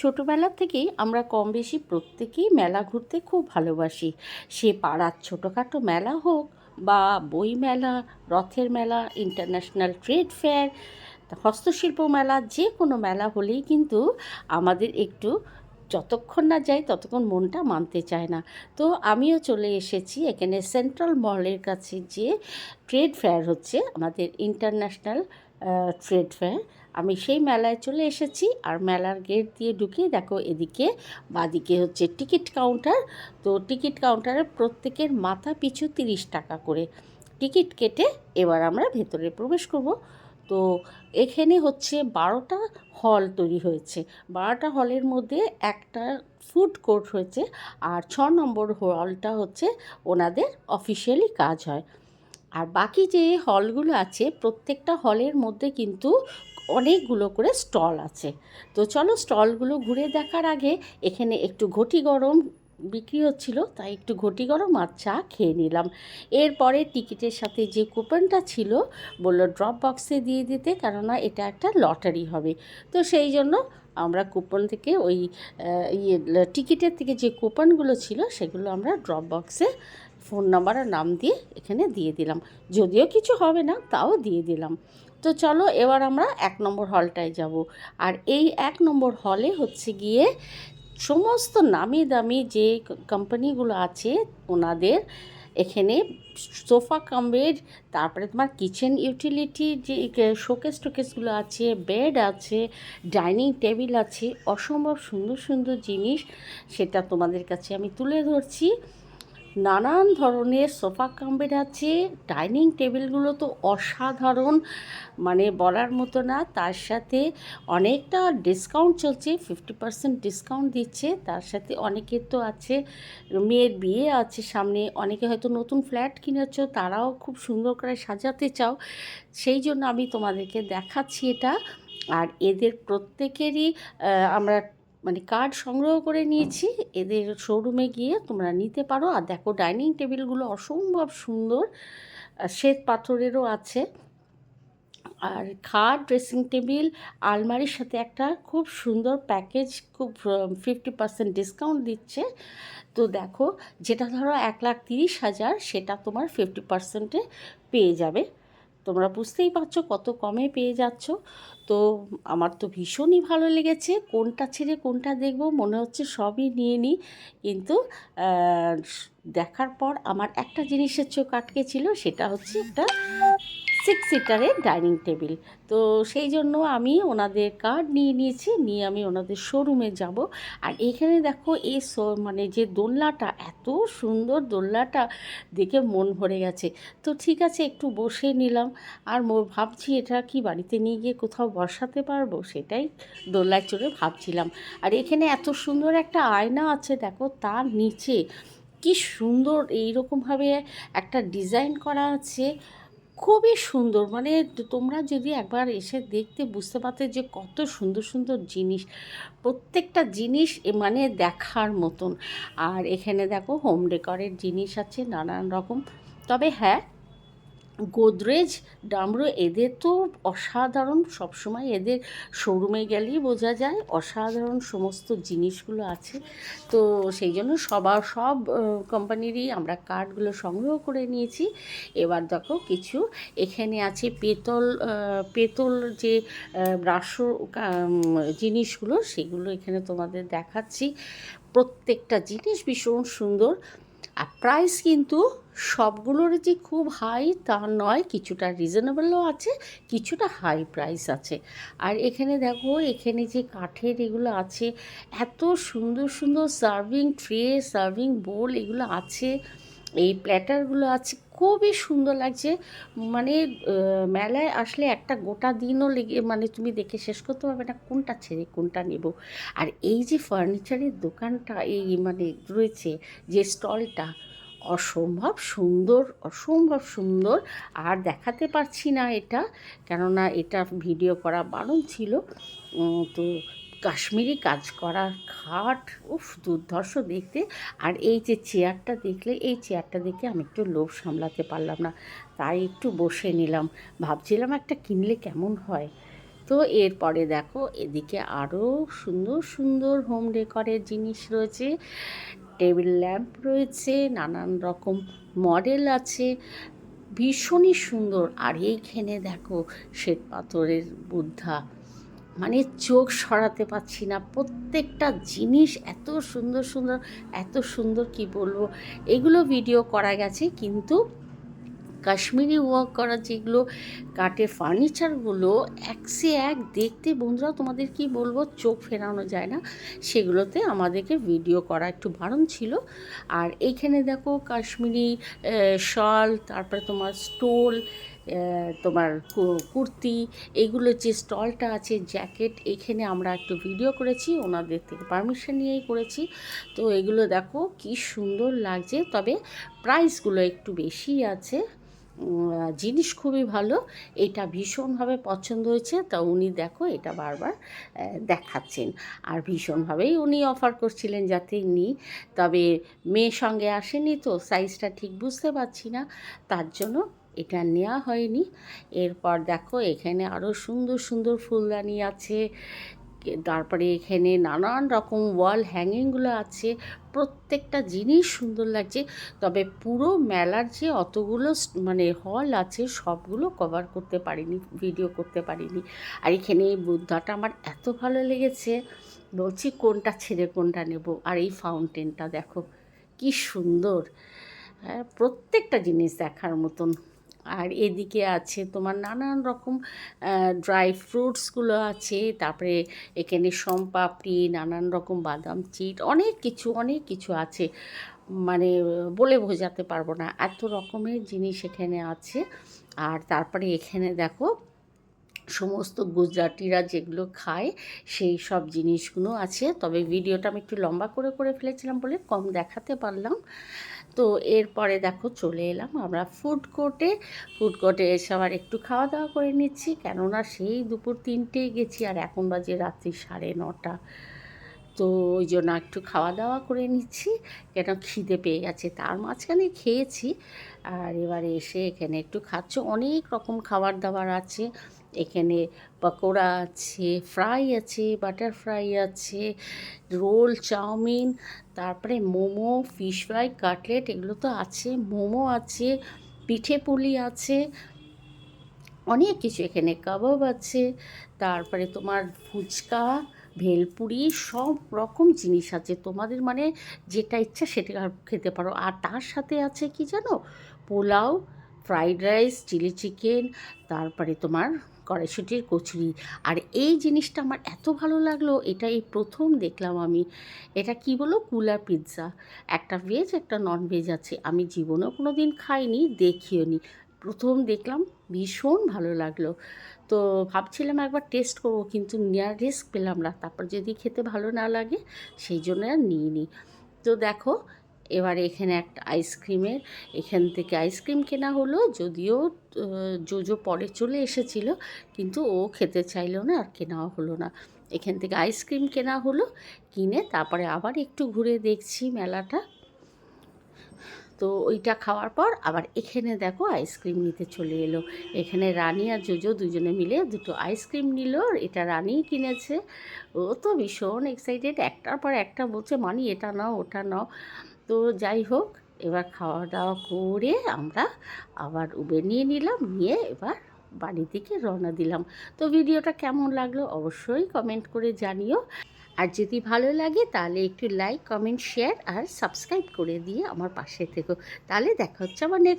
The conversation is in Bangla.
ছোটোবেলা থেকেই আমরা কম বেশি প্রত্যেকেই মেলা ঘুরতে খুব ভালোবাসি। সে পাড়ার ছোটোখাটো মেলা হোক বা বই মেলা, রথের মেলা, ইন্টারন্যাশনাল ট্রেড ফেয়ার, হস্তশিল্প মেলা, যে কোনো মেলা হলেই কিন্তু আমাদের একটু যতক্ষণ না যাই ততক্ষণ মনটা মানতে চায় না। তো আমিও চলে এসেছি এখানে সেন্ট্রাল মলের কাছে, যে ট্রেড ফেয়ার হচ্ছে আমাদের ইন্টারন্যাশনাল ট্রেড ফেয়ার। আমি সেই মেলায় চলে এসেছি। আর মেলার গেট দিয়ে ঢুকে দেখো, এদিকে বাদিকে হচ্ছে টিকিট কাউন্টার। তো টিকিট কাউন্টারে প্রত্যেকের মাথা পিছু 30 টাকা করে টিকিট কেটে এবার আমরা ভেতরে প্রবেশ করব। তো এখানে হচ্ছে 12টা হল তৈরি হয়েছে। 12টা হলের মধ্যে একটা ফুড কোর্ট হয়েছে, আর 6 নম্বর হলটা হচ্ছে ওনাদের অফিসিয়ালি কাজ হয়। আর বাকি যে হলগুলো আছে, প্রত্যেকটা হলের মধ্যে কিন্তু অনেকগুলো করে স্টল আছে। তো চলো স্টলগুলো ঘুরে দেখার আগে এখানে একটু ঘটি গরম বিক্রি হচ্ছিল, তাই একটু ঘটি গরম আর চা খেয়ে নিলাম। এরপরে টিকিটের সাথে যে কুপনটা ছিল বলল ড্রপ বক্সে দিয়ে দিতে, কেননা এটা একটা লটারি হবে। তো সেই জন্য আমরা কুপন থেকে ওই টিকিটের থেকে যে কুপনগুলো ছিল সেগুলো আমরা ড্রপ বক্সে ফোন নাম্বার আর নাম দিয়ে এখানে দিয়ে দিলাম। যদিও কিছু হবে না, তাও দিয়ে দিলাম। তো চলো এবার আমরা 1 নম্বর হলটায় যাব। আর এই 1 নম্বর হলে হচ্ছে গিয়ে সমস্ত নামি দামি যে কোম্পানিগুলো আছে ওনাদের এখানে সোফা কাম বেড, তারপরে তোমার কিচেন ইউটিলিটি যে শোকেস টোকেসগুলো আছে, বেড আছে, ডাইনিং টেবিল আছে, অসম্ভব সুন্দর সুন্দর জিনিস, সেটা তোমাদের কাছে আমি তুলে ধরছি। নানান ধরনের সোফা কাম বেড আছে, ডাইনিং টেবিলগুলো তো অসাধারণ, মানে বলার মতো না। তার সাথে অনেকটা ডিসকাউন্ট চলছে, 50% ডিসকাউন্ট দিচ্ছে। তার সাথে অনেকের তো আছে মেয়ের বিয়ে আছে সামনে, অনেকে হয়তো নতুন ফ্ল্যাট কিনেছো, তারাও খুব সুন্দর করে সাজাতে চাও, সেই জন্য আমি তোমাদেরকে দেখাচ্ছি এটা। আর এদের প্রত্যেকেরই আমরা মানে কার্ড সংগ্রহ করে নিয়েছি। এদের শোরুমে গিয়ে তোমরা নিতে পারো। আর দেখো ডাইনিং টেবিলগুলো অসম্ভব সুন্দর, শ্বেত পাথরেরও আছে। আর খাট, ড্রেসিং টেবিল, আলমারির সাথে একটা খুব সুন্দর প্যাকেজ, খুব 50% ডিসকাউন্ট দিচ্ছে। তো দেখো, যেটা ধরো 1,30,000 সেটা তোমার 50%-এ পেয়ে যাবে। তোমরা বুঝতেই পারছো কত কমে পেয়ে যাচ্ছ। তো আমার তো ভীষণই ভালো লেগেছে। কোনটা ছেড়ে কোনটা দেখব মনে হচ্ছে সবই নিয়ে নিই, কিন্তু দেখার পর আমার একটা জিনিসের চোখ আটকে ছিল, সেটা হচ্ছে একটা 6 সিটারের ডাইনিং টেবিল। তো সেই জন্য আমি ওনাদের কার্ড নিয়ে নিয়েছি, নিয়ে আমি ওনাদের শোরুমে যাব। আর এখানে দেখো এই মানে যে দোলনাটা, এত সুন্দর দোলনাটা দেখে মন ভরে গেছে। তো ঠিক আছে, একটু বসে নিলাম। আর ভাবছি এটা কি বাড়িতে নিয়ে গিয়ে কোথাও বসাতে পারবো, সেটাই দোলনায় চড়ে ভাবছিলাম। আর এখানে এত সুন্দর একটা আয়না আছে, দেখো তার নিচে কি সুন্দর এইরকমভাবে একটা ডিজাইন করা আছে, খুবই সুন্দর। মানে তোমরা যদি একবার এসে দেখতে বুঝতে পারতে যে কত সুন্দর সুন্দর জিনিস, প্রত্যেকটা জিনিস মানে দেখার মতন। আর এখানে দেখো হোম ডেকরের জিনিস আছে নানান রকম। তবে হ্যাঁ, গোদরেজ, ডামরু এদের তো অসাধারণ, সবসময় এদের শোরুমে গেলেই বোঝা যায় অসাধারণ সমস্ত জিনিসগুলো আছে। তো সেই জন্য সব কোম্পানিরই আমরা কার্ডগুলো সংগ্রহ করে নিয়েছি। এবার দেখো কিছু এখানে আছে পেতল যে ব্রাশ জিনিসগুলো, সেগুলো এখানে তোমাদের দেখাচ্ছি। প্রত্যেকটা জিনিস ভীষণ সুন্দর। আর প্রাইস কিন্তু সবগুলোর যে খুব হাই তা নয়, কিছুটা রিজনেবলও আছে, কিছুটা হাই প্রাইস আছে। আর এখানে দেখো, এখানে যে কাঠের এগুলো আছে, এত সুন্দর সুন্দর সার্ভিং ট্রে, সার্ভিং বোল এগুলো আছে, এই প্ল্যাটারগুলো আছে, খুবই সুন্দর লাগছে। মানে মেলায় আসলে একটা গোটা দিনও লেগে, মানে তুমি দেখে শেষ করতে পারবে না কোনটা ছেড়ে কোনটা নেব। আর এই যে ফার্নিচারের দোকানটা এই মানে রয়েছে, যে স্টলটা, অসম্ভব সুন্দর, অসম্ভব সুন্দর। আর দেখাতে পারছি না এটা, কেননা এটা ভিডিও করা বারণ ছিল। তো কাশ্মীরি কাজ করা খাট, উফ দুর্ধর্ষ দেখতে। আর এই যে চেয়ারটা দেখলে, এই চেয়ারটা দেখে আমি একটু লোভ সামলাতে পারলাম না, তাই একটু বসে নিলাম। ভাবছিলাম একটা কিনলে কেমন হয়। তো এরপরে দেখো এদিকে আরও সুন্দর সুন্দর হোম ডেকরের জিনিস রয়েছে, টেবিল ল্যাম্প রয়েছে, নানান রকম মডেল আছে, ভীষণই সুন্দর। আর এইখানে দেখো শ্বেত পাথরের বুদ্ধা, মানে চোখ সরাতে পারছি না, প্রত্যেকটা জিনিস এত সুন্দর সুন্দর, এত সুন্দর কি বলবো। এগুলো ভিডিও করা গেছে, কিন্তু কাশ্মীরি ওয়ার্ক করা যেগুলো কাঠের ফার্নিচারগুলো এক সে এক দেখতে, বন্ধুরা তোমাদের কি বলবো, চোখ ফেরানো যায় না। সেগুলোতে আমাদেরকে ভিডিও করা একটু বারণ ছিল। আর এইখানে দেখো কাশ্মীরি শল, তারপরে তোমার স্টোল, তোমার কুর্তি, এগুলো যে স্টলটা আছে, জ্যাকেট, এইখানে আমরা একটু ভিডিও করেছি, ওনাদের থেকে পারমিশন নিয়েই করেছি। তো এগুলো দেখো কি সুন্দর লাগছে, তবে প্রাইসগুলো একটু বেশি আছে। জিনিস খুবই ভালো, এটা ভীষণভাবে পছন্দ হয়েছে। তা উনি দেখো এটা বারবার দেখাচ্ছেন, আর ভীষণভাবেই উনি অফার করছিলেন যাতে নিই। তবে মেয়ের সঙ্গে আসেনি তো সাইজটা ঠিক বুঝতে পারছি না, তার জন্য এটা নেওয়া হয়নি। এরপর দেখো এখানে আরও সুন্দর সুন্দর ফুলদানি আছে, তারপরে এখানে নানান রকম ওয়াল হ্যাঙ্গিংগুলো আছে, প্রত্যেকটা জিনিস সুন্দর লাগছে। তবে পুরো মেলার যে অতগুলো মানে হল আছে সবগুলো কভার করতে পারিনি, ভিডিও করতে পারিনি। আর এখানে এই বুদ্ধাটা আমার এত ভালো লেগেছে, বলছি কোনটা ছেড়ে কোনটা নেব। আর এই ফাউন্টেনটা দেখো কি সুন্দর, হ্যাঁ প্রত্যেকটা জিনিস দেখার মতন। আর এদিকে আছে তোমার নানান রকম ড্রাই ফ্রুটসগুলো আছে, তারপরে এখানে সোমপাপড়ি, নানান রকম বাদাম চিট, অনেক কিছু আছে, মানে বলে বোঝাতে পারবো না, এত রকমের জিনিস এখানে আছে। আর তারপরে এখানে দেখো সমস্ত গুজরাটিরা যেগুলো খায় সেই সব জিনিসগুলো আছে। তবে ভিডিওটা আমি একটু লম্বা করে করে ফেলেছিলাম বলে কম দেখাতে পারলাম। তো এরপরে দেখো চলে এলাম আমরা ফুড কোর্টে। ফুড কোর্টে এসে আবার একটু খাওয়া দাওয়া করে নিচ্ছি, কেননা সেই দুপুর 3টেয় গেছি আর এখন বাজে রাত্রি 9:30। তো ওই জন্য একটু খাওয়া দাওয়া করে নিচ্ছি, কেন খিদে পেয়ে গেছে। তার মাঝখানে খেয়েছি, আর এবারে এসে এখানে একটু খাচ্ছি। অনেক রকম খাবার দাবার আছে এখানে, পকোড়া আছে, ফ্রাই আছে, বাটার ফ্রাই আছে, রোল, চাউমিন, তারপরে মোমো, ফিশ ফ্রাই, কাটলেট, এগুলো তো আছে, মোমো আছে, পিঠে পুলি আছে, অনেক কিছু এখানে, কাবাব আছে, তারপরে তোমার ফুচকা, ভেলপুরি, সব রকম জিনিস আছে। তোমাদের মানে যেটা ইচ্ছা সেটা খেতে পারো। আর তার সাথে আছে কি জানো, pulao, fried rice, chilli chicken, তারপরে তোমার কড়াইশুঁটির কচুরি। আর এই জিনিসটা আমার এত ভালো লাগলো, এটা এই প্রথম দেখলাম আমি। এটা কি বলো, কুলা পিৎজা, একটা ভেজ একটা নন ভেজ আছে। আমি জীবনেও কোনো দিন খাইনি, দেখিও নি, প্রথম দেখলাম, ভীষণ ভালো লাগলো। তো ভাবছিলাম একবার টেস্ট করবো, কিন্তু নেওয়ার রিস্ক পেলাম না, তারপর যদি খেতে ভালো না লাগে সেই জন্য আর নিইনি। তো দেখো এবারে এখানে একটা আইসক্রিমের, এখান থেকে আইসক্রিম কেনা হলো, যদিও জোজো পরে চলে এসেছিলো, কিন্তু ও খেতে চাইলো না আর কেনাও হলো না। এখান থেকে আইসক্রিম কেনা হলো, কিনে তারপরে আবার একটু ঘুরে দেখছি মেলাটা। তো ওইটা খাওয়ার পর আবার এখানে দেখো আইসক্রিম নিতে চলে এলো। এখানে রানী আর জোজো দুজনে মিলে দুটো আইসক্রিম নিল, এটা রানিই কিনেছে। ও তো ভীষণ এক্সাইটেড, একটার পর একটা বলছে মানি এটা নাও ওটা নাও। তো যাই হোক, এবার খাওয়া দাওয়া করে আমরা আবার উবের নিয়ে নিলাম, নিয়ে এবার বাড়ির দিকে রওনা দিলাম। তো ভিডিওটা কেমন লাগলো অবশ্যই কমেন্ট করে জানিও। আর যদি ভালো লাগে তাহলে একটু লাইক, কমেন্ট, শেয়ার আর সাবস্ক্রাইব করে দিয়ে আমার পাশে থেকো। তাহলে দেখা হচ্ছে আবার নেক্সট